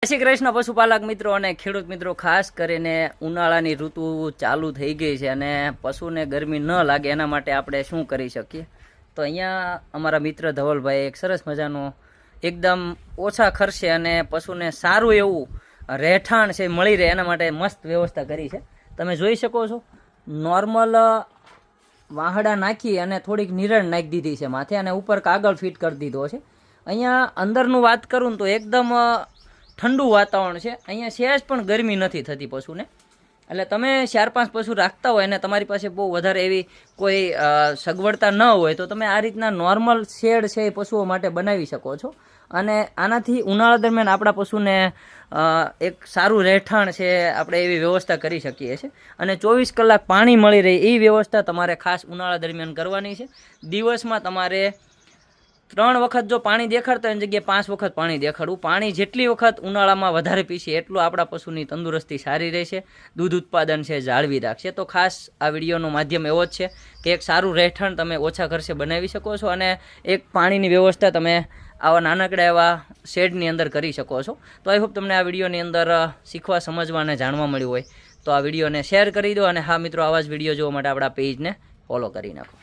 શ્રી કૃષ્ણ પશુપાલક મિત્રો અને ખેડૂત મિત્રો, ખાસ કરીને ઉનાળાની ઋતુ ચાલુ થઈ ગઈ છે અને પશુને ગરમી ન લાગે એના માટે આપણે શું કરી શકીએ? તો અહીંયા અમારા મિત્ર ધવલભાઈ એક સરસ મજાનો એકદમ ઓછા ખર્ચે અને પશુને સારું એવું રહેઠાણ છે મળી રહે એના માટે મસ્ત વ્યવસ્થા કરી છે. તમે જોઈ શકો છો, નોર્મલ વાહડા નાખી અને થોડીક નિરણ નાખી દીધી છે માથે અને ઉપર કાગળ ફિટ કરી દીધો છે. અહીંયા અંદરનું વાત કરું ને તો એકદમ ઠંડુ વાતાવરણ છે. અહીંયા સહેજ પણ ગરમી નથી થતી પશુને. એટલે તમે 4-5 પશુ રાખતા હોય અને તમારી પાસે બહુ વધારે એવી કોઈ સગવડતા ન હોય તો તમે આ રીતના નોર્મલ શેડ છે એ પશુઓ માટે બનાવી શકો છો. અને આનાથી ઉનાળા દરમિયાન આપણા પશુને એક સારું રહેઠાણ છે આપણે એવી વ્યવસ્થા કરી શકીએ છીએ. અને 24 કલાક પાણી મળી રહે એ વ્યવસ્થા તમારે ખાસ ઉનાળા દરમિયાન કરવાની છે. દિવસમાં તમારે 3 વખત જો પાણી દેખાડતા એની જગ્યાએ 5 વખત પાણી દેખાડવું. પાણી જેટલી વખત ઉનાળામાં વધારે પીશે એટલું આપણા પશુની તંદુરસ્તી સારી રહેશે, દૂધ ઉત્પાદન છે જાળવી રાખશે. તો ખાસ આ વિડીયોનો માધ્યમ એવો જ છે કે એક સારું રહેઠાણ તમે ઓછા ખર્ચે બનાવી શકો છો અને એક પાણીની વ્યવસ્થા તમે આવા નાનકડા એવા શેડની અંદર કરી શકો છો. તો આઈ હોપ તમને આ વિડીયોની અંદર શીખવા, સમજવા અને જાણવા મળ્યું હોય તો આ વિડીયોને શેર કરી દો. અને હા મિત્રો, આવા જ વિડીયો જોવા માટે આપણા પેજને ફોલો કરી નાખો.